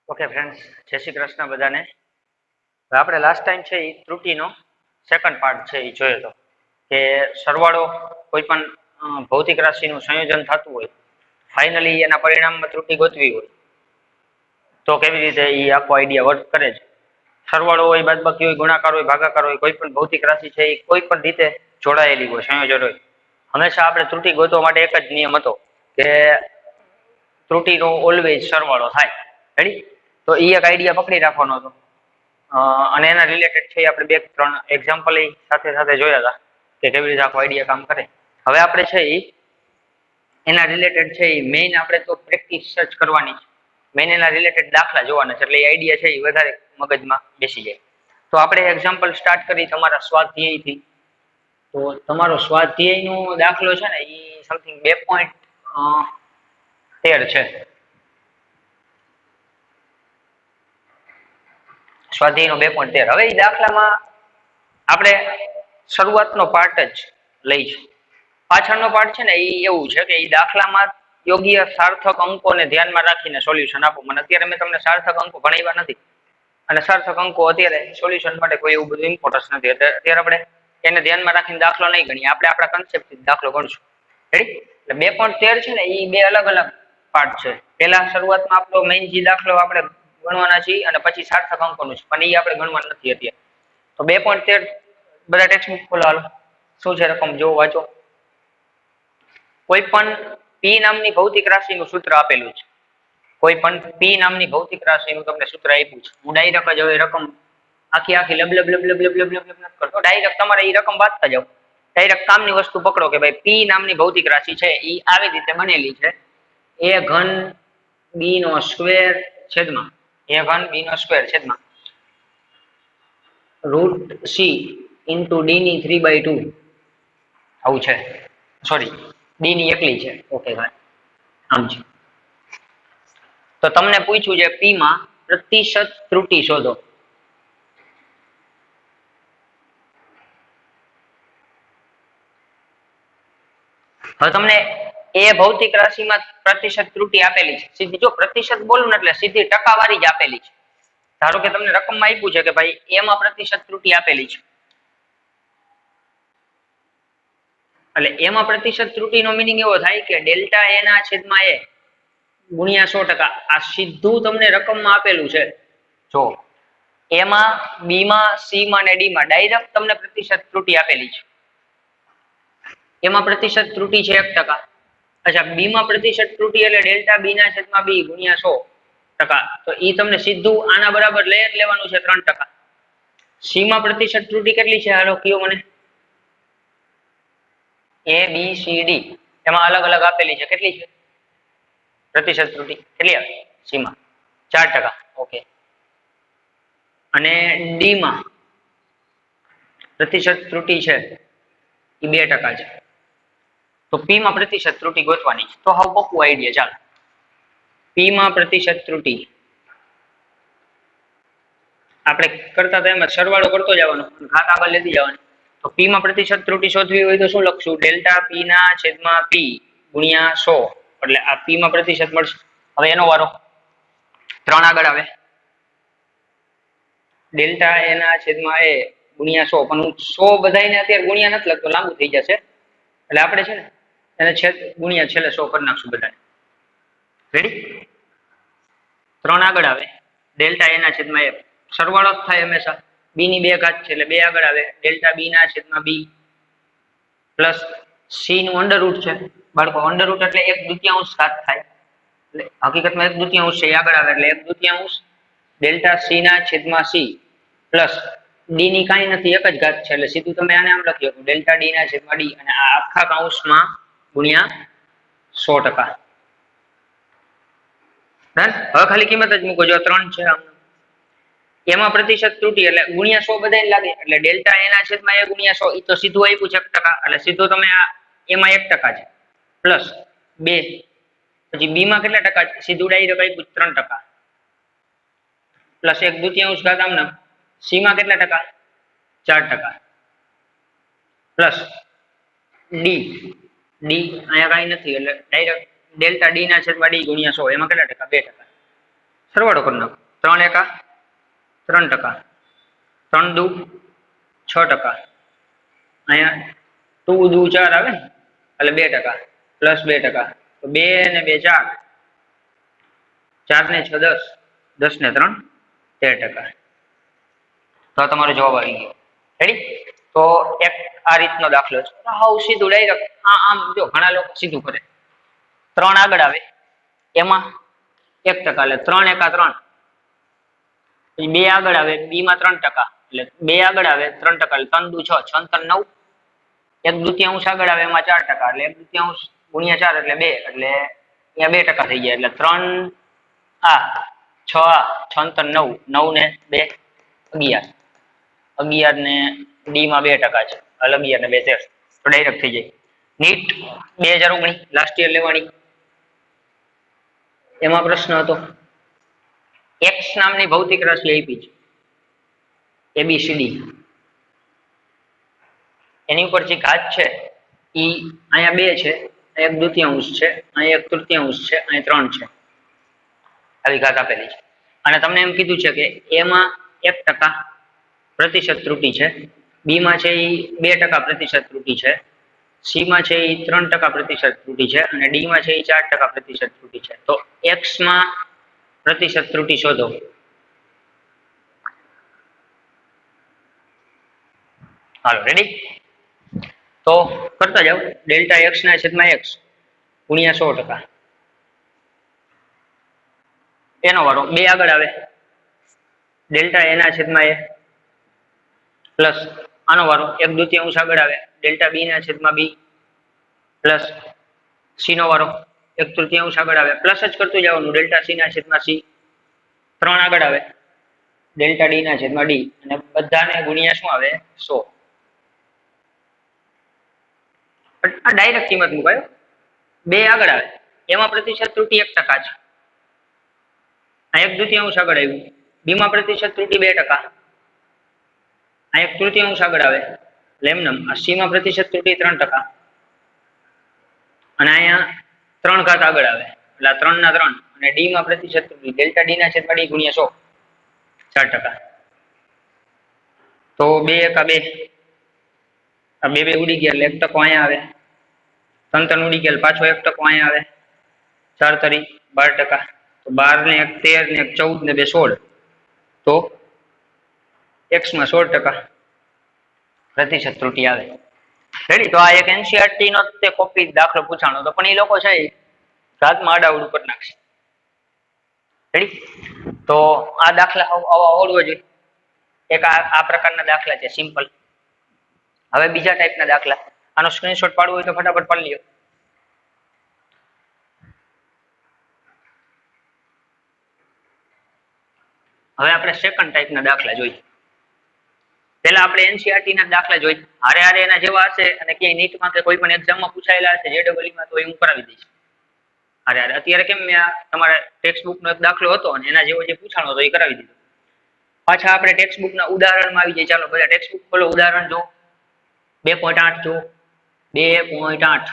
Okay friends, જય શ્રી કૃષ્ણ બધાને. આપણે લાસ્ટ ટાઈમ છે એ ત્રુટીનો સેકન્ડ પાર્ટ છે એ જોયો હતો કે સરવાળો કોઈ પણ ભૌતિક રાશિનું સંયોજન થતું હોય, ફાઇનલી એના પરિણામમાં ત્રુટી ગોતવી હોય તો કેવી રીતે એ આખો આઈડિયા વર્ક કરે છે. સરવાળો હોય, બાદબાકી હોય, ગુણાકાર હોય, ભાગાકાર હોય, કોઈ પણ ભૌતિક રાશિ છે એ કોઈ પણ રીતે જોડાયેલી હોય, સંયોજન હોય, હંમેશા આપણે ત્રુટી ગોતવા માટે એક જ નિયમ હતો કે ત્રુટીનો ઓલવેઝ સરવાળો થાય. રેડી? તો એ એક આઈડિયા પકડી રાખવાનો હતો અને એના રિલેટેડ છે આપણે બે ત્રણ એક્ઝામ્પલ સાથે સાથે જોયા હતા કે કેવી રીતે આખો આઈડિયા કામ કરે. હવે આપણે છે એના રિલેટેડ છે એ મેઇન આપણે તો પ્રેક્ટિસ સર્ચ કરવાની છે. મેઇન એના રિલેટેડ દાખલા જોવાના છે એટલે એ આઈડિયા છે એ વધારે મગજમાં બેસી જાય. તો આપણે એક્ઝામ્પલ સ્ટાર્ટ કરી તમારા સ્વાધ્યાયથી. તો તમારો સ્વાધ્યાયનો દાખલો છે ને એ સમથિંગ 2.13 છે. સ્વાધ્યાયનો 2.13. હવે એ દાખલામાં આપણે શરૂઆતનો પાર્ટ જ લઈશું. પાછળનો પાર્ટ છે ને એ એવું છે કે એ દાખલામાં યોગ્ય સાર્થક અંકોને ધ્યાનમાં રાખીને સોલ્યુશન આપો. મને અત્યારે મેં તમને સાર્થક અંકો ભણાવ્યા નથી અને સાર્થક અંકો અત્યારે સોલ્યુશન માટે કોઈ એવું બધું ઇમ્પોર્ટન્સ નથી. અત્યારે આપણે એને ધ્યાનમાં રાખીને દાખલો નહીં ગણીએ, આપણે આપણા કન્સેપ્ટથી દાખલો ગણશું. રેડી? એટલે 2.13 છે ને એ બે અલગ અલગ પાર્ટ છે. પહેલા શરૂઆતમાં આપણો મેઇન જે દાખલો આપણે ગણવાના છીએ અને પછી સાર્થક અંકોનું છે, પણ એ આપણે ગણવાનું નથી અત્યારે. તો 2.13 બધા ટેક્સ્ટબુક ખોલો, હાલો. શું છે રકમ જો વાંચો. કોઈ પણ પી નામની ભૌતિક રાશિનું સૂત્ર આપેલું છે. કોઈ પણ પી નામની ભૌતિક રાશિનું તમને સૂત્ર આપ્યું છે. હું ડાયરેક્ટ જ હવે રકમ આખી લબ લબ લબ લબ લબ લબ લબ નથી કરતો. ડાયરેક્ટ તમારે એ રકમ વાંચતા જાવ. ડાયરેક્ટ કામની વસ્તુ પકડો કે ભાઈ પી નામની ભૌતિક રાશિ છે એ આવી રીતે બનેલી છે. a ઘન b નો સ્ક્વેર છેદમાં a ઘન b નો સ્ક્વેર છેદમાં √c ઇન્ટુ d ની 3/2 આવું છે. સોરી, d ની એકલી છે. ઓકે ભાઈ, આમ છે. તો તમને પૂછ્યું છે પી માં પ્રતિશત ત્રુટી શોધો. હવે તમને એ ભૌતિક રાશિમાં પ્રતિશત ત્રુટી આપેલી છે. સીધી જો પ્રતિશત બોલું ને એટલે સીધી ટકાવારી જ આપેલી છે. ધારો કે તમને રકમમાં આપ્યું છે કે ભાઈ એમાં પ્રતિશત ત્રુટી આપેલી છે, એટલે એમાં પ્રતિશત ત્રુટીનો મિનિંગ એવો થાય કે ડેલ્ટા એ ના છેદમાં એ ગુણ્યા 100%. આ સીધું તમને રકમમાં આપેલું છે. જો એમાં, બી માં, સી માં ને ડી માં ડાયરેક્ટ તમને પ્રતિશત ત્રુટી આપેલી છે. એમાં પ્રતિશત ત્રુટી છે 1%. અચ્છા, બી માં પ્રતિશત ત્રુટી એટલે ડેલ્ટા બી ના છેદમાં બી ગુણ્યા 100%. તો એ તમને સીધું આના બરાબર લઈ જ લેવાનું છે 3%. સી માં પ્રતિશત ત્રુટી કેટલી છે? હાલો કયો મને. એ બી સી ડી એમાં અલગ અલગ આપેલી છે. કેટલી છે પ્રતિશત ત્રુટી? કેટલી આવે સી માં? 4%. ઓકે. અને ડી માં પ્રતિશત ત્રુટી છે એ 2% છે. તો પી માં પ્રતિશત ત્રુટી ગોતવાની છે. તો હાવ પક્કું આઈડિયા. ચાલો, પી માં પ્રતિશત ત્રુટી આપણે કરતા તો એમ જ સરવાળો કરતો જવાનો, ઘાત આગળ લેતી જવાની. તો પી માં પ્રતિશત ત્રુટી શોધવી હોય તો શું લખશું? ડેલ્ટા પી ના છેદમાં પી ગુણ્યા 100. એટલે આ પી માં પ્રતિશત મળશે. હવે એનો વારો 3 આગળ આવે. ડેલ્ટા એ ના છેદમાં એ ગુણ્યા 100. પણ હું 100 બધાયને અત્યારે ગુણ્યા નથી લખતો, લાંબુ થઈ જશે. એટલે આપણે છે ને એને છેદ ગુણ્યા છેલ્લે 100 કરી નાખશું બધાને. રેડી? 3 આગળ આવે. ડેલ્ટા એ ના છેદમાં એ સરવાળો જ થાય હંમેશા. બી ની 2 ઘાત છે એટલે 2 આગળ આવે. ડેલ્ટા બી ના છેદમાં બી પ્લસ સી નું અંડરરૂટ છે. બાળકો અંડરરૂટ એટલે 1/2 ઘાત થાય. એટલે હકીકતમાં 1/2 છે એ આગળ આવે એટલે 1/2 ડેલ્ટા સી ના છેદમાં સી પ્લસ ડી ની કાંઈ નથી, એક જ ઘાત છે એટલે સીધું તમે આને આમ લખી શકો ડેલ્ટા ડી ના છેદમાં ડી અને આ આખા કૌંસમાં ગુણ્યા 100%. હવે ખાલી કિંમત જ મૂકો. જો 3 છે આમ, એમાં પ્રતિશત ત્રુટી એટલે ગુણ્યા 100 બધાને લાગે એટલે ડેલ્ટા એના છેદમાં એ ગુણ્યા 100 એ તો સીધું આપ્યું છે 1%. એટલે સીધું તમે આ એમાં 1% છે પ્લસ 2. પછી બી માં કેટલા ટકા છે? સીધું ડાયરેક્ટ આપ્યું 3% પ્લસ 1/2 ઘાત આમ નામ. સી માં કેટલા ટકા? 4% પ્લસ ડી. ડી અહીંયા કાંઈ નથી એટલે ડાયરેક્ટ ડેલ્ટા ડી ના છેદમાં ડી ગુણ્યા 100 એમાં કેટલા ટકા? 2%. સરવાળો કરી નાખો. 3 એકા 3%, 3 દુ 6%, અહીંયા 2 દુ 4 આવે ને એટલે 2% પ્લસ 2%, તો 2 ને 2 4, 4 ને 6 10, 10 ને 3 13%. તો આ તમારો જવાબ આવી ગયો. રેડી? તો એક આ રીતનો દાખલો છે. હાવ સીધું ડાયરેક્ટ આમ જો ઘણા લોકો સીધું કરે. 3 આગળ આવે એમાં 1% એટલે 3 એકા 3. પછી 2 આગળ આવે બી માં 3%, એટલે 2 આગળ આવે 3% એટલે 3 દુ 6, 6 3 9. 1/2 આગળ આવે એમાં 4%, એટલે 1/2 ગુણ્યા 4 એટલે 2, એટલે અહીંયા 2% થઈ જાય. એટલે 3 આ 6 આ 6 3 9, 9 ને 2 11, 11 ને ડી માં 2% છે એટલે 11 ને 2 13, તો ડાયરેક્ટ થઈ જાય. નીટ 2019 લાસ્ટ યર લેવાની, એમાં પ્રશ્ન હતો એક્સ નામની ભૌતિક રાશિ આપી છે એબીસીડી, એની ઉપર જે ઘાત છે ઈ અહીંયા 2 છે, 1/2 છે, અહીંયા 1/3 છે, અહીંયા 3 છે, આવી ઘાત આપેલી છે. અને તમને એમ કીધું છે કે એમાં 1% પ્રતિશત ત્રુટી છે, બી માં છે એ 2% પ્રતિશત ત્રુટી છે, સી માં છે એ 3% પ્રતિશત ત્રુટી છે, અને ડી માં છે એ 4% પ્રતિશત ત્રુટી છે. તો એક્સ માં પ્રતિશત ત્રુટી શોધો. હાલો રેડી? તો કરતા જાઓ. ડેલ્ટા એક્સ ના છેદમાં એક્સ ગુણ્યા 100%, એનો વારો 2 આગળ આવે ડેલ્ટા એ ના છેદમાં એ પ્લસ આનો વારો 1/2 આગળ આવે ડેલ્ટા બી ના છેદમાં બી પ્લસ સી નો વારો 1/3 આગળ આવે પ્લસ જ કરતું જવાનું ડેલ્ટા સી ના છેદમાં સી, 3 આગળ આવે ડેલ્ટા ડી ના છેદમાં ડી, અને બધાને ગુણ્યા શું આવે 100. આ ડાયરેક્ટ કિંમત મુકાયો. 2 આગળ આવે એમાં પ્રતિશત ત્રુટી 1% છે, આ 1/2 આગળ આવ્યું બી માં પ્રતિશત ત્રુટી 2%, આ 1/3 આગળ આવે લેમનમ આ સી માં પ્રતિશત ત્રુટી 3%, અને અહીંયા 3 ઘાત આગળ આવે એટલે 3 ના 3, અને ડી માં પ્રતિશત ત્રુટી ડેલ્ટા ડી ના છેદમાં ડી ગુણ્યા 100 4%. તો 2 એકા 2, આ 2 2 ઉડી ગયા એટલે 1% અહીંયા આવે, 3 3 ઉડી ગયા પાછો 1% અહીંયા આવે, 4 તરી 12%, તો 12 ને 1 13 ને 1 14 ને 2 16, તો એક્સ માં 16% પ્રતિશત ત્રુટી આવે. રેડી? તો આ એક એનસીઆરટી નો તે કોપી દાખલો પૂછાણો તો, પણ એ લોકો છે ઘાતમાં આડાવડું કરી નાખશે. રેડી? તો આ દાખલા આવડવો જોઈએ. એક આ પ્રકારના દાખલા છે સિમ્પલ. હવે બીજા ટાઈપના દાખલા, આનો સ્ક્રીનશોટ પાડવો હોય તો ફટાફટ પાડી લ્યો. હવે આપણે સેકન્ડ ટાઈપના દાખલા જોઈએ. પેલા આપણે એનસીઆરટી ના દાખલા જોઈ, હારે હારે એના જેવા હશે અને ક્યાંય નીટમાં કે કોઈ પણ એક્ઝામમાં પૂછાયેલા હશે જેડબલઈ માં, તો એ હું કરાવી દઈશ. હારે હારે અત્યારે કેમ મેં તમારા ટેક્સ્ટ બુક નો એક દાખલો હતો અને એના જેવો જે પૂછાણો હતો એ કરાવી દીધો. પાછા આપણે ટેક્સ્ટ બુક ના ઉદાહરણમાં આવી જાય. ચાલો બધા ટેક્સ્ટ બુક ખોલો, ઉદાહરણ જો 2.8 જો 2.8.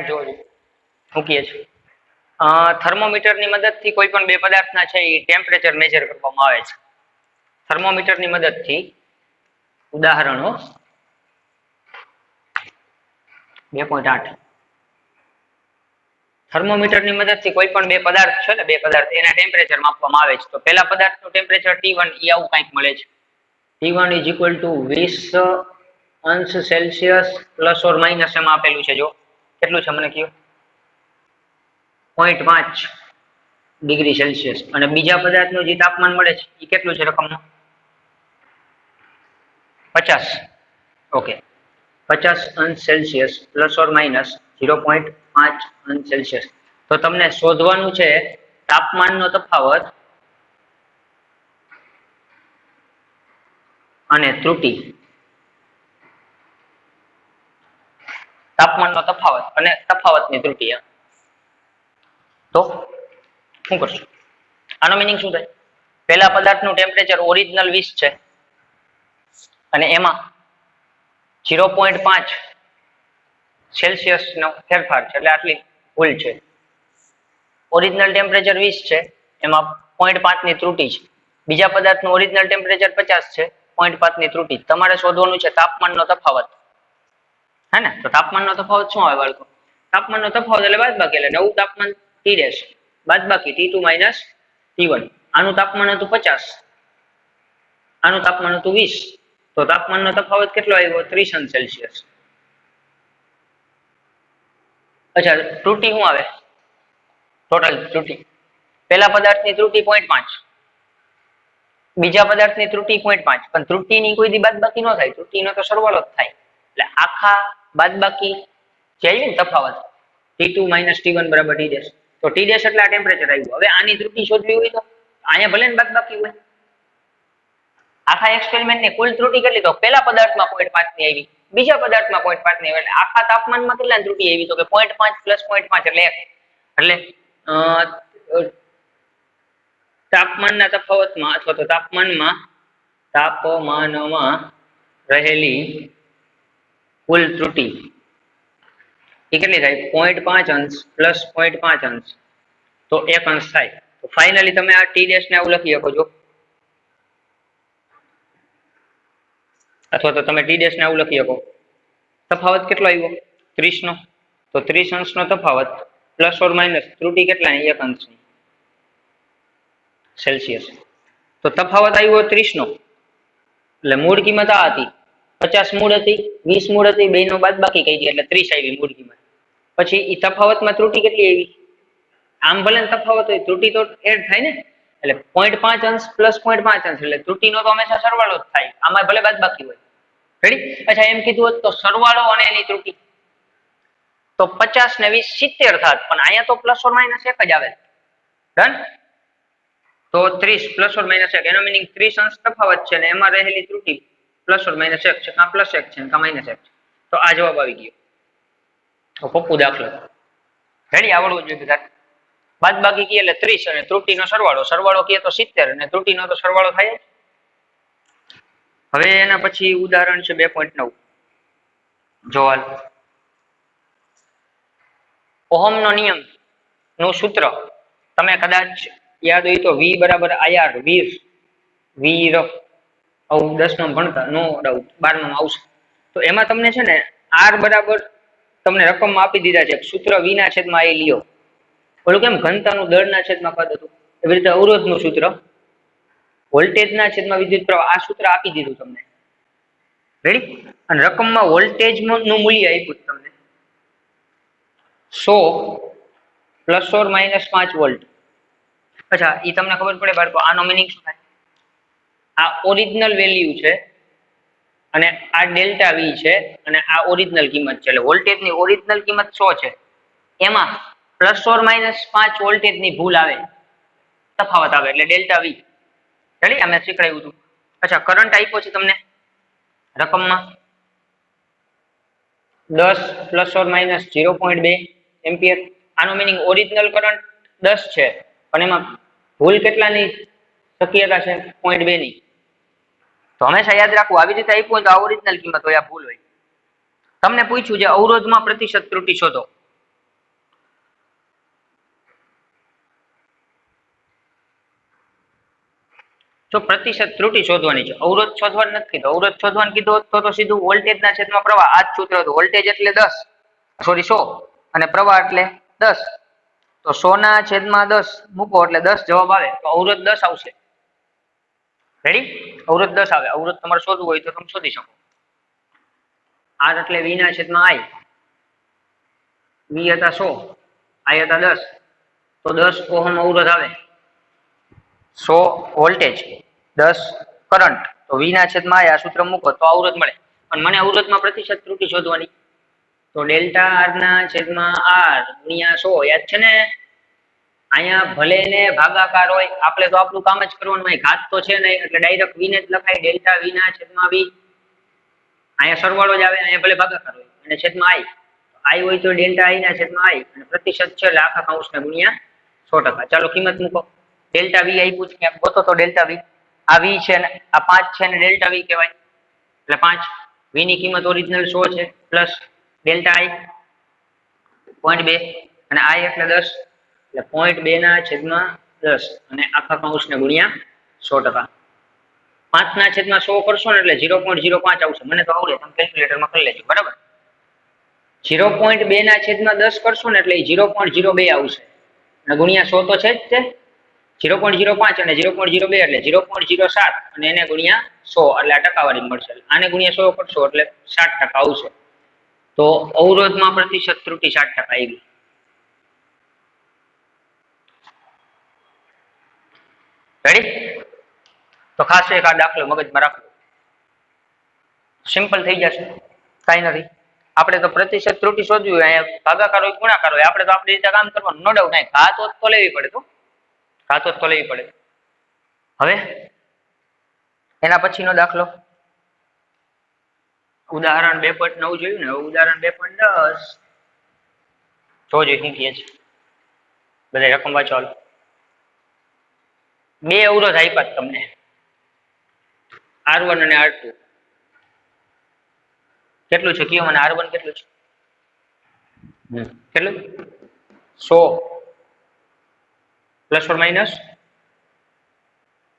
જોજો મૂકીએ છીએ. થર્મોમીટરની મદદથી કોઈ પણ બે પદાર્થના છે એ ટેમ્પરેચર મેજર કરવામાં આવે છે. થર્મોમીટરની મદદથી ઉદાહરણો 2.8. થર્મોમીટરની મદદથી કોઈ પણ બે પદાર્થ છે ને, બે પદાર્થ એના ટેમ્પરેચર માપવામાં આવે છે. તો પહેલા પદાર્થનું ટેમ્પરેચર T1 એ આવું કંઈક મળે છે. T1 = 20 અંશ સેલ્સિયસ પ્લસ ઓર માઇનસ એમાં આપેલું છે. જો કેટલું છે મને કહો. 0.5 ડિગ્રી સેલ્સિયસ. અને બીજા પદાર્થનું જે તાપમાન મળે છે એ કેટલું છે રકમનું? 50. ઓકે, 50 અંશ સેલ્સિયસ પ્લસ ઓર માઇનસ 0.5 અંશ સેલ્સિયસ. તો તમને શોધવાનું છે તાપમાનનો તફાવત અને ત્રુટી. તાપમાનનો તફાવત અને તફાવતની ત્રુટી. તો શું કરશું? આનો મીનિંગ શું થાય? પેલા પદાર્થનું ટેમ્પરેચર ઓરિજિનલ 20 છે અને એમાં 0.5 સેલ્સિયસ નો ફેરફાર છે, એટલે આટલી ભૂલ છે. ઓરિજિનલ ટેમ્પરેચર 20 છે, એમાં 0.5 ની ત્રુટી છે. બીજા પદાર્થનું ઓરિજિનલ ટેમ્પરેચર 50 છે, 0.5 ની ત્રુટી. તમારે શોધવાનું છે તાપમાનનો તફાવત, હે ને? તો તાપમાનનો તફાવત શું આવે બાળકો? તાપમાનનો તફાવત એટલે બાદબાકી, એટલે નવું તાપમાન T ડેશ બાદબાકી T2 માઇનસ T1. આનું તાપમાન હતું 50, આનું તાપમાન હતું 20, તો તાપમાનનો તફાવત કેટલો આવ્યો? 30 અંશ સેલ્સિયસ. અચ્છા, ત્રુટી શું આવે? ટોટલ ત્રુટી, પેલા પદાર્થની ત્રુટી 0.5, બીજા પદાર્થની ત્રુટી 0.5, પણ ત્રુટીની કોઈ દી બાદબાકી ન થાય, ત્રુટીનો તો સરવાળો જ થાય. એટલે આખા બાદબાકી જે આવી ને તફાવત T2 માઇનસ T1 બરાબર T ડેશ, તો T ડેશ એટલે આ ટેમ્પરેચર આવ્યું. હવે આની ત્રુટી શોધવી હોય તો અહીંયા ભલે ને બાદબાકી હોય. આખા એક્સપેરિમેન્ટ ની કુલ ત્રુટી કેટલી? તો પેલા પદાર્થમાં 0.5 ની આવી, બીજા પદાર્થમાં 0.5 ની આવી, એટલે આખા તાપમાનમાં કેટલા ત્રુટી આવી? તો કે 0.5 પ્લસ 0.5 એટલે 1. એટલે તાપમાનના તફાવતમાં અથવા તો તાપમાનમાં રહેલી કુલ ત્રુટી એ કેટલી થાય? 0.5 અંશ પ્લસ 0.5 અંશ, તો 1 અંશ થાય. તો ફાઇનલી તમે આ T ડેશ ને આવું લખી શકો છો, અથવા તો તમે T ડેશ ને આવું લખી શકો. તફાવત કેટલો આવ્યો? 30 નો. તો 30 અંશનો તફાવત પ્લસ ઓર માઇનસ ત્રુટી કેટલાની? 1 અંશની સેલ્સિયસ. તો તફાવત આવ્યો 30 નો, એટલે મૂળ કિંમત આ હતી. 50 મૂળ હતી, 20 મૂળ હતી, બે નો બાદબાકી કરી દીધી એટલે 30 આવી મૂળ કિંમત. પછી એ તફાવતમાં ત્રુટી કેટલી આવી? આમ ભલે તફાવત હોય, ત્રુટી તો એડ થાય ને, એટલે 0.5 અંશ પ્લસ 0.5 અંશ, એટલે ત્રુટીનો તો હંમેશા સરવાળો જ થાય, આમાં ભલે બાદબાકી હોય. રેડી? અચ્છા, એમ કીધું હોત તો સરવાળો અને એની ત્રુટી તો 50 ને 20 70 થાત, પણ અહીંયા તો પ્લસ ઓર માઇનસ 1 જ આવે. ડન? તો 30 પ્લસ ઓર માઇનસ 1, એનો મીનિંગ 30 અંશ તફાવત છે, અને એમાં રહેલી ત્રુટી પ્લસ ઓર માઇનસ 1 છે, કાં પ્લસ 1 છે કાં માઇનસ 1 છે. તો આ જવાબ આવી ગયો. તો પપ્પુ દાખલો રેડી? આવડવું જોઈએ બધા. બાદબાકી કીએ એટલે 30 અને ત્રુટીનો સરવાળો, સરવાળો કીએ તો 70 અને ત્રુટીનો તો સરવાળો થાય. હવે એના પછી ઉદાહરણ છે 2.9. જોવાલ, ઓહમનો નિયમ નું સૂત્ર તમે કદાચ યાદ હોય તો V બરાબર IR, વીર, આવું 10માં ભણતા, નો ડાઉટ 12માં આવશે. તો એમાં તમને છે ને R બરાબર તમને રકમમાં આપી દીધા છે, સૂત્ર V ના છેદમાં I લ્યો. ઓલું કેમ ઘનતાનું દળના છેદમાં પદ હતું, એવી રીતે અવરોધનું સૂત્ર વોલ્ટેજના છેદમાં વિદ્યુત પ્રવાહ, આ સૂત્ર આપી દીધું તમને. રેડી? અને રકમમાં વોલ્ટેજ નું મૂલ્ય આપ્યું તમને 100 પ્લસ ઓર માઇનસ 5 વોલ્ટ. અચ્છા, એ તમને ખબર પડે બાળકો, આનો મિનિંગ શું થાય? આ ઓરિજિનલ વેલ્યુ છે અને આ ડેલ્ટા V છે, અને આ ઓરિજિનલ કિંમત છે. એટલે વોલ્ટેજની ઓરિજિનલ કિંમત 100 છે, એમાં પ્લસ ઓર માઇનસ 5 વોલ્ટેજની ભૂલ આવે, તફાવત આવે, એટલે ડેલ્ટા V. રેડી? અમે શીખવાડ્યું હતું. અચ્છા, કરંટ આપ્યો છે તમને રકમમાં 10 પ્લસ ઓર માઇનસ 0.2 એમ્પિયર. આનો મીનિંગ ઓરિજિનલ કરંટ 10 છે, પણ એમાં ભૂલ કેટલાની શક્યતા છે? 0.2 ની. તો હંમેશા યાદ રાખવું, આવી રીતે આપ્યું હોય તો આ ઓરિજિનલ કિંમત હોય, આ ભૂલ હોય. તમને પૂછ્યું છે અવરોધમાં પ્રતિશત ત્રુટી શોધો. જો પ્રતિશત ત્રુટી શોધવાની છે, અવરોધ શોધવાનું નથી કીધું. અવરોધ શોધવાનું કીધું હોત તો સીધું વોલ્ટેજના છેદમાં પ્રવાહ, આ જ સૂત્ર હતું. વોલ્ટેજ એટલે 10, સોરી 100, અને પ્રવાહ એટલે 10. તો 100 ના છેદમાં 10 મૂકો એટલે 10 જવાબ આવે, તો અવરોધ 10 આવશે. રેડી? અવરોધ 10 આવે. અવરોધ તમારે શોધવું હોય તો તમે શોધી શકો. R એટલે V ના છેદમાં I, V હતા 100, I હતા 10, તો 10 ઓહમ અવરોધ આવે. 100 વોલ્ટેજ, 10 કરંટ, તો V ના છેદમાં I, આ સૂત્ર મૂકો તો અવરોધ મળે. પણ મને અવરોધમાં પ્રતિશત ત્રુટી શોધવાની, તો ડેલ્ટા R ના છેદમાં R ગુણ્યા 100, યાદ છે ને? અહીંયા ભલે ને ભાગાકાર હોય, આપણે તો આપણું કામ જ કરવાનું હોય, ઘાત તો છે નહીં, એટલે ડાયરેક્ટ V ને જ લખાય, ડેલ્ટા V ના છેદમાં V. અહીંયા સરવાળો જ આવે, અહીંયા ભલે ભાગાકાર હોય, અને છેદમાં I હોય તો ડેલ્ટા I ના છેદમાં I, અને પ્રતિશત છે એટલે આખા કૌંસને ગુણ્યા 100%. ચાલો કિંમત મૂકો. ડેલ્ટા વી આપ્યું છે ક્યાંક, ગોતો તો ડેલ્ટા વી. આ વી છે ને આ 5 છે ને ડેલ્ટા વી કહેવાય. એટલે 5 વી ની કિંમત ઓરિજિનલ 100 છે પ્લસ ડેલ્ટા આઈ 0.2 અને આઈ એટલે 10 એટલે 0.2 ના છેદમાં 10 અને આખા કૌંસને ગુણ્યા 100%. 5 ના છેદમાં 100 કરશો ને એટલે 0.05 આવશે. મને તો આવડે, તમે કેલ્ક્યુલેટરમાં કરી લેજો. બરાબર. 0.2 ના છેદમાં 10 કરશો ને એટલે 0.02 આવશે અને ગુણ્યા 100 તો છે જ તે. 0.05 અને 0.02 એટલે 0.07 અને એને ગુણ્યા 100 એટલે આ ટકાવારી મળશે. આને ગુણ્યા 100 કરશો એટલે 60% આવશે. તો અવરોધમાં પ્રતિશત ત્રુટિ 60% આવી. રેડી? તો ખાસ એક આ દાખલો મગજમાં રાખો. સિમ્પલ થઈ જશે, કાંઈ નથી. આપણે તો પ્રતિશત ત્રુટિ શોધવી હોય, અહીંયા ભાગાકાર હોય ગુણાકાર હોય, આપણે તો આપણી રીતે કામ કરવાનું, નો ડાઉટ. ઘાત તો લેવી પડે, તો લેવી પડે. હવે એના પછીનો દાખલો ઉદાહરણ 2.9 જોયું ને. ઉદાહરણ 2.10 જોજો શું કહે છે. બધા રકમ વાંચો. બે અવરોધ આપ્યા તમને, R1 અને R2. કેટલું છે કયો મને? R1 કેટલું છે? કેટલું? 100 plus or minus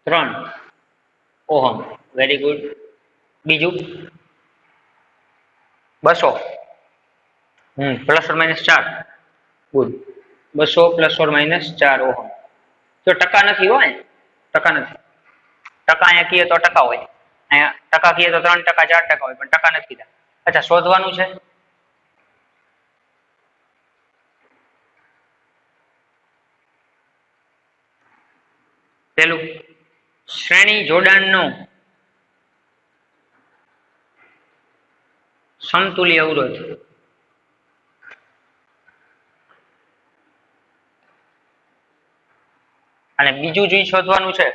3 ohm. Very good. બીજું 200 plus or minus 4. Good. 200 plus or minus 4 ohm. જો ટકા નથી હોય, ટકા નથી. ટકા અહીંયા કીએ તો ટકા હોય, અહીંયા ટકા કીએ તો 3%, 4% હોય, પણ ટકા નથી કીધા. અચ્છા, શોધવાનું છે. પેલું શ્રેણી જોડાણનો સમતુલ્ય અવરોધ. અને બીજું જે શોધવાનું છે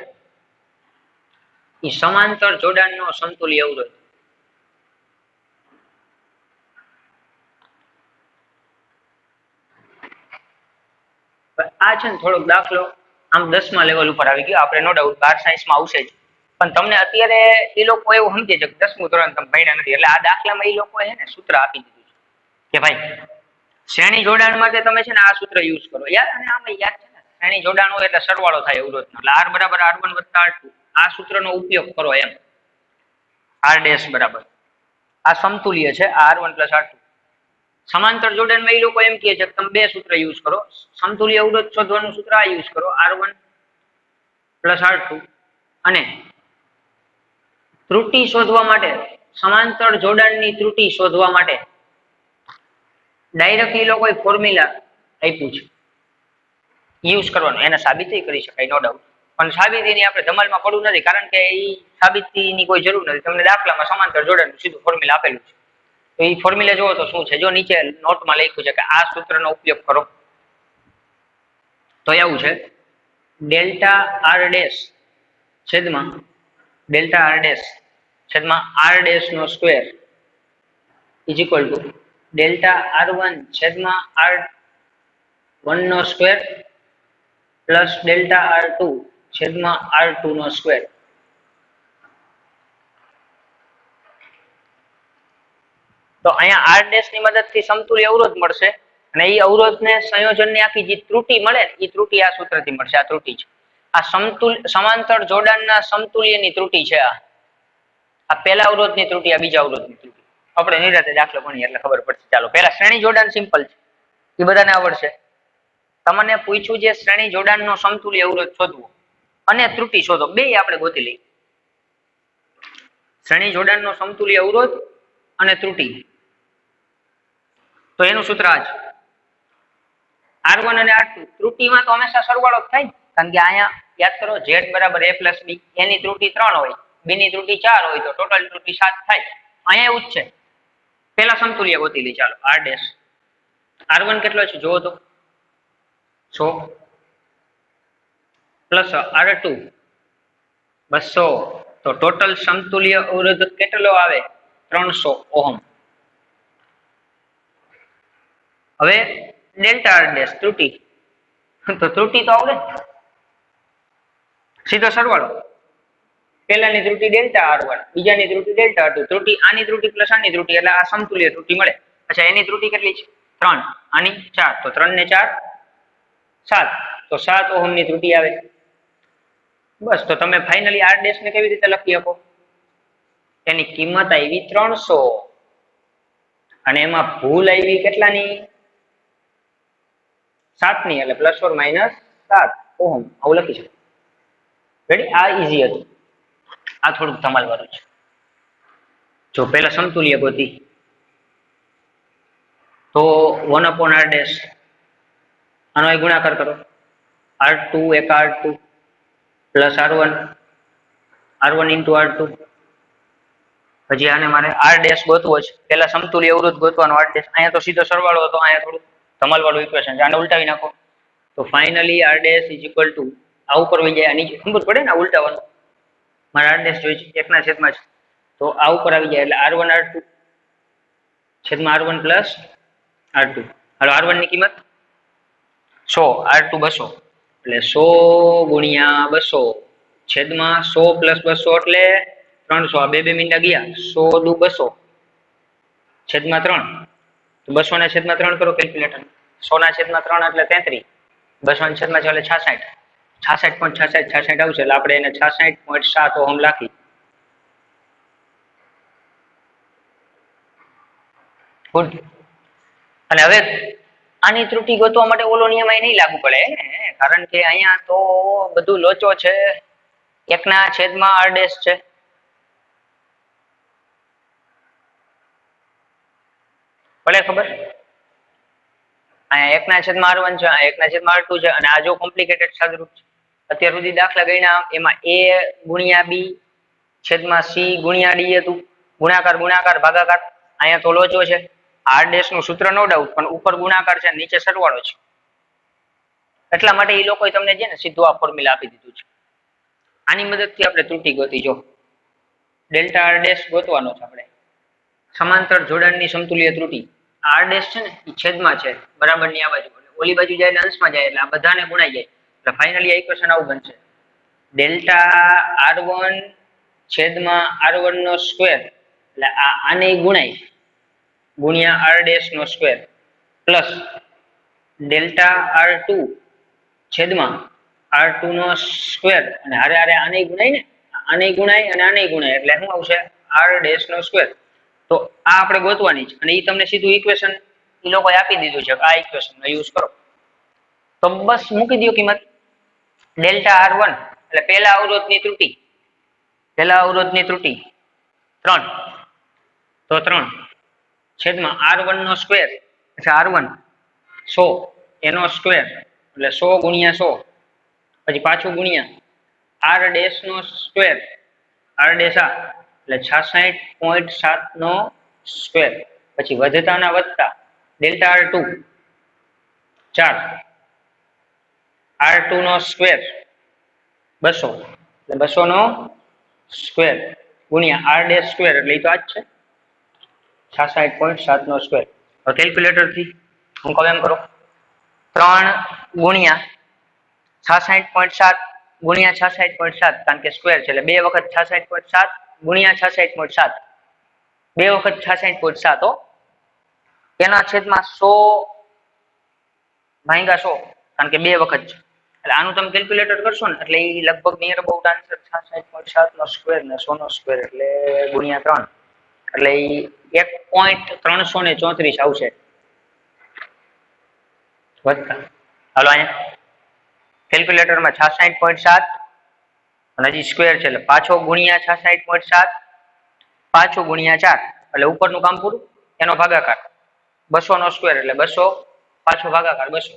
એ સમાંતર જોડાણનો સમતુલ્ય અવરોધ. આ છે ને થોડોક દાખલો આમ 10મા લેવલ ઉપર આવી ગયો. આપણે નો ડાઉટ 12 સાયન્સમાં આવશે જ, પણ તમને અત્યારે એ લોકો એવું સમજે છે કે 10મું ધોરણ તમે ભણ્યા નથી, એટલે આ દાખલામાં એ લોકો છે ને સૂત્ર આપી દીધું છે કે ભાઈ શ્રેણી જોડાણ માટે તમે છે ને આ સૂત્ર યુઝ કરો. યાર અને આમાં યાદ છે ને, શ્રેણી જોડાણ હોય એટલે સરવાળો થાય અવરોધનો, એટલે R બરાબર R1 વત્તા R2. આ સૂત્રનો ઉપયોગ કરો એમ. R ડેશ બરાબર આ સમતુલ્ય છે R1 પ્લસ R2. સમાંતર જોડાણમાં એ લોકો એમ કહે છે કે તમે બે સૂત્ર યુઝ કરો. સમતુલ્ય અવરોધ શોધવાનું સૂત્ર આ યુઝ કરો, R1 પ્લસ R2. અને ત્રુટિ શોધવા માટે, સમાંતર જોડાણની ત્રુટિ શોધવા માટે ડાયરેક્ટ એ લોકોએ ફોર્મ્યુલા આપ્યું છે, યુઝ કરવાનું. એને સાબિતી કરી શકાય, નો ડાઉટ, પણ સાબિતીની આપણે ધમાલમાં પડવું નથી, કારણ કે એ સાબિતીની કોઈ જરૂર નથી. તમને દાખલામાં સમાંતર જોડાણનું સીધું ફોર્મ્યુલા આપેલું છે. તો એ ફોર્મ્યુલા જોવો તો શું છે, જો નીચે નોટમાં લખ્યું છે કે આ સૂત્રનો ઉપયોગ કરો. તો એવું છે, ડેલ્ટા R ડેશ છેદમાં ડેલ્ટા R ડેશ છેદમાં R ડેશ નો square is equal to delta R1 છેદમાં R1 નો સ્ક્વેર પ્લસ ડેલ્ટા R2 છેદમાં R2 નો સ્ક્વેર. તો અહીંયા R ડેશ ની મદદથી સમતુલ્ય અવરોધ મળશે અને એ અવરોધને સંયોજનની આખી જે ત્રુટિ મળે એ ત્રુટિ આ સૂત્રથી મળશે. આ ત્રુટિ છે, આ સમાંતર જોડાણના સમતુલ્યની ત્રુટિ છે. આ પહેલા અવરોધની ત્રુટિ, આ બીજા અવરોધની ત્રુટિ. આપણે નિરાતે દાખલો ભણીએ એટલે ખબર પડશે. ચાલો, પહેલા શ્રેણી જોડાણ સિમ્પલ છે, એ બધાને આવડશે. તમને પૂછ્યું છે શ્રેણી જોડાણનો સમતુલ્ય અવરોધ શોધવો અને ત્રુટિ શોધો, બે આપણે ગોતી લઈએ. શ્રેણી જોડાણનો સમતુલ્ય અવરોધ અને ત્રુટિ, તો એનું સૂત્ર આ છે, R1 અને R2. ત્રુટિમાં તો હંમેશા સરવાળો જ થાય, કારણ કે અહીંયા યાદ કરો Z બરાબર A પ્લસ B, એની ત્રુટિ 3 હોય, B ની ત્રુટિ 4 હોય, તો ટોટલ ત્રુટિ 7 થાય. અહીંયા એવું જ છે. પેલા સમતુલ્ય ગોતી લઈ. ચાલો, R ડેશ R1 કેટલો છે જોવો તો 100 પ્લસ R2 200, તો ટોટલ સમતુલ્ય અવરોધ કેટલો આવે? 300 ઓહમ. હવે ડેલ્ટા R ડેશ ત્રુટિ, તો ત્રુટિ તો આવડે, સીધો સરવાળો. પહેલાની ત્રુટી ડેલ્ટા R1, બીજાની ત્રુટી ડેલ્ટા R2, ત્રુટી આની ત્રુટી પ્લસ આની ત્રુટી એટલે આ સમતુલ્ય ત્રુટી મળે. અચ્છા, એની ત્રુટી કેટલી છે? 3, આની 4, તો 3 ને 4 7, તો 7 ઓહમની ત્રુટી આવે. બસ, તો તમે ફાઇનલી R ડેશ ને કેવી રીતે લખી શકો? એની કિંમત આવી 300 અને એમાં ભૂલ આવી કેટલાની? 7 ની, એટલે પ્લસ ઓર માઇનસ 7 ઓહમ. આવું લખી શકો. રેડી? આ ઈઝી હતું. આ થોડુંક ધમાલ વાળું છે. જો પહેલા સમતુલ્ય ગોતી તો 1/r ડેશ, આનો અહીં ગુણાકાર કરો. R2 એક R2 plus R1 into R2. હજી આને મારે R ડેશ ગોતવો છે. પહેલા સમતુલ્ય અવરોધ ગોતવાનો R ડેશ. અહીંયા તો સીધો સરવાળો હતો, અહીંયા થોડું ધમાલ વાળું ઇક્વેશન છે. આને ઉલટાવી નાખો તો finally R dash is equal two આ ઉપર વહી જાય. નીચે ખબર પડે ને ઉલટાવાનું. મારે R ડેશ જોઈએ છે, એકના છેદમાં છે, તો આ ઉપર આવી જાય એટલે R1 R2 છેદમાં R1 પ્લસ R2. હાલો, R1 ની કિંમત 100, R2 200, એટલે 100 ગુણ્યા 200 છેદમાં 100 પ્લસ 200 એટલે 300. આ બે મીંડા ગયા. 100 દુ 200 છેદમાં 3, તો 200 ના છેદમાં 3 કરો કેલ્ક્યુલેટર. 100 ના છેદમાં 3 એટલે 33, 200 ના છેદમાં 4 એટલે 66, 66.66 આવશે. એટલે આપણે એને 66.7 ઓહમ રાખી. ગુડ. અને હવે આની ત્રુટી ગોતવા માટે ઓલો નિયમ અહીં નહીં લાગુ પડે ને, કારણ કે અહીંયા તો બધું લોચો છે. એકના છેદમાં R ડેશ છે. ભલે ખબર, અહીંયા એકના છેદમાં R1 છે, અહીંયા એકના છેદમાં R2 છે, અને આ જો કોમ્પ્લિકેટેડ સાદુરૂપ છે. અત્યાર સુધી દાખલા ગણ્યા એમાં A ગુણ્યા B છેદમાં C ગુણ્યા D હતું. ગુણાકાર ગુણાકાર ભાગાકાર. અહીંયા તો લોચો છે. R ડેશ નું સૂત્ર નો ડાઉટ, પણ ઉપર ગુણાકાર છે, નીચે સરવાળો છે. એટલા માટે એ લોકોએ તમને છે ને સીધું આ ફોર્મ્યુલા આપી દીધું છે. આની મદદથી આપણે ત્રુટી ગોતી. જો ડેલ્ટા R ડેશ ગોતવાનો છે આપણે. સમાંતર જોડાણની સમતુલ્ય ત્રુટી R ડેશ છે ને એ છેદમાં છે, બરાબર ની આ બાજુ, ઓલી બાજુ જાય એટલે અંશમાં જાય, એટલે આ બધાને ગુણાઈ જાય. એટલે ફાઇનલી આ ઇક્વેશન આવું બનશે: ડેલ્ટા R1 છેદમાં R1 નો સ્ક્વેર, એટલે આને ગુણાય ગુણ્યા R ડેશ નો સ્ક્વેર, પ્લસ ડેલ્ટા R2 છેદમાં R2 નો સ્ક્વેર, અને હારે હારે આને ગુણાય ને, આને ગુણાય અને આને ગુણાય, એટલે શું આવશે? R ડેશ નો સ્ક્વેર. તો આ આપણે ગોતવાની છે, અને એ તમને સીધું ઇક્વેશન એ લોકોએ આપી દીધું છે. આ ઇક્વેશનનો યુઝ કરો તો બસ મૂકી દો કિંમત. ડેલ્ટા R1 એટલે પહેલા અવરોધની ત્રુટી, 3, તો 3 છેદમાં R1 નો સ્ક્વેર, એટલે R1 100 એનો સ્ક્વેર, એટલે 100 ગુણ્યા 100, પછી પાછું ગુણ્યા R ડેશ નો સ્ક્વેર, R ડેશ આ એટલે 66.7 નો સ્ક્વેર, પછી વધતાના વધતા ડેલ્ટા R2 4, R2 નો સ્ક્વેર 200, એટલે 200 નો સ્ક્વેર ગુણ્યા R ડેશ સ્ક્વેર, એટલે એ તો આ જ છે 66.7 નો સ્ક્વેર. હવે કેલ્ક્યુલેટર થી હું કહું એમ કરો, 3 ગુણ્યા 66.7 ગુણ્યા 66.7, કારણ કે સ્ક્વેર છે એટલે 2 વખત 66.7 ગુણ્યા 66.7, 2 વખત 66.7 હો, એના છેદમાં 100 ભાગ્યા 100, કારણ કે 2 વખત છે. એટલે આનું તમે કેલ્ક્યુલેટર કરશો ને એટલે એ લગભગ નિયર અબાઉટ આન્સર 66.7 નો સ્ક્વેર ને 100 નો સ્ક્વેર એટલે ગુણ્યા 3, એટલે એ 1.334 આવશે વધતા. હાલો, અહીંયા કેલ્ક્યુલેટરમાં 66.7 અને હજી સ્ક્વેર છે એટલે પાછો ગુણ્યા 66.7, પાછું ગુણ્યા 4, એટલે ઉપરનું કામ પૂરું. એનો ભાગાકાર 200 નો સ્ક્વેર એટલે 200, પાછો ભાગાકાર 200.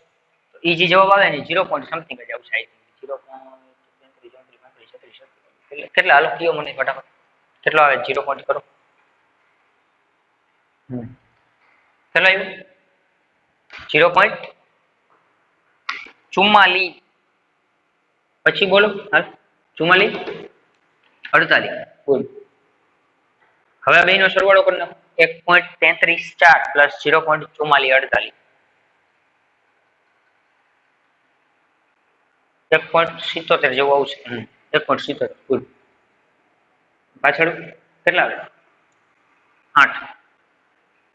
તો એ જે જવાબ આવે ને 0 પોઈન્ટ સમથિંગ જ આવશે. 0.33 કેટલા? હાલો કયો મને ફટાફટ, કેટલો આવે? 0 પોઈન્ટ કરો. કેટલો આવ્યું? 0.44. પછી બોલો. હાલ 44, 48. બોલ. હવે બે નો સરવાળો કરી નાખો. 1.334 પ્લસ 0.4448, 1.77 જેવું આવશે. 1.70 ગુડ. પાછળ કેટલા આવે? 8.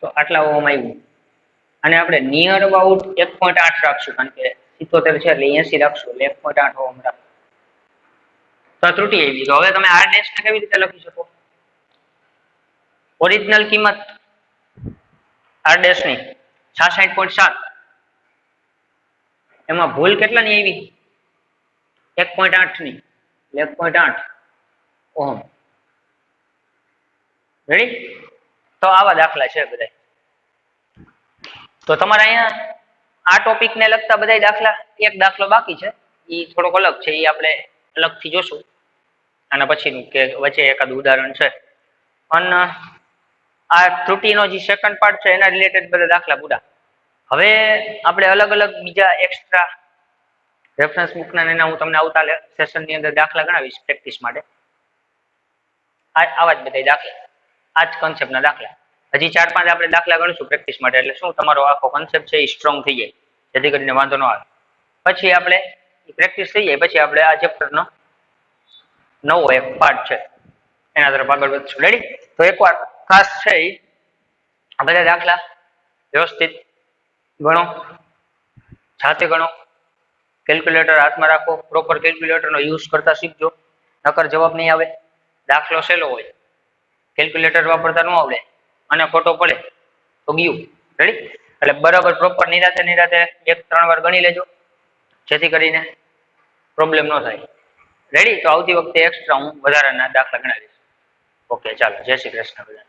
તો આટલા ઓહમ આવ્યું. અને આપણે નિયર અબાઉટ 1.8 રાખશું, કારણ કે 77 છે એટલે 80 રાખશું, એટલે 1.8 ઓહમ રાખશું. તો ત્રુટી આવી. તો હવે તમે આર ડેશ ને કેવી રીતે લખી શકો? ઓરિજિનલ કિંમત આર ડેશ ની 66.7, એમાં ભૂલ કેટલાની આવી? 1.8 ની, 1.8 ઓહમ. રેડી? તો આવા દાખલા છે બધા. તો તમારે અહીંયા આ ટોપિક ને લગતા બધા દાખલા, એક દાખલો બાકી છે, એ થોડોક અલગ છે, એ આપણે અલગથી જોશું અને પછીનું કે વચ્ચે એકાદ ઉદાહરણ છે. અને આ ત્રુટીનો જે સેકન્ડ પાર્ટ છે એના રિલેટેડ બધા દાખલા પૂરા. હવે આપણે અલગ અલગ બીજા એક્સ્ટ્રા રેફરન્સ બુકના એના હું તમને આવતા સેશનની અંદર દાખલા ગણાવીશ પ્રેક્ટિસ માટે. આવા જ બધા દાખલા, આ જ કોન્સેપ્ટના દાખલા. હજી 4-5 આપણે દાખલા ગણીશું પ્રેક્ટિસ માટે, એટલે શું તમારો આખો કોન્સેપ્ટ છે એ સ્ટ્રોંગ થઈ જાય, જેથી કરીને વાંધો ન આવે. પછી આપણે પ્રેક્ટિસ થઈ જાય પછી આપણે આ ચેપ્ટરનો નવો એક પાર્ટ છે એના તરફ આગળ વધશું. રેડી? તો એકવાર ખાસ છે આ બધા દાખલા વ્યવસ્થિત ગણો, જાતે ગણો, કેલ્ક્યુલેટર હાથમાં રાખો, પ્રોપર કેલ્ક્યુલેટરનો યુઝ કરતા શીખજો, નકર જવાબ નહીં આવે. દાખલો સહેલો હોય, કેલ્ક્યુલેટર વાપરતા ન આવડે અને ખોટો પડે તો ગયું. રેડી? એટલે બરાબર પ્રોપર નિરાતે 1-3 વાર ગણી લેજો, જેથી કરીને પ્રોબ્લેમ ન થાય. રેડી? તો આવતી વખતે એક્સ્ટ્રા હું વધારાના દાખલા ગણાવીશ. ઓકે, ચાલો, જય શ્રી કૃષ્ણ બધા.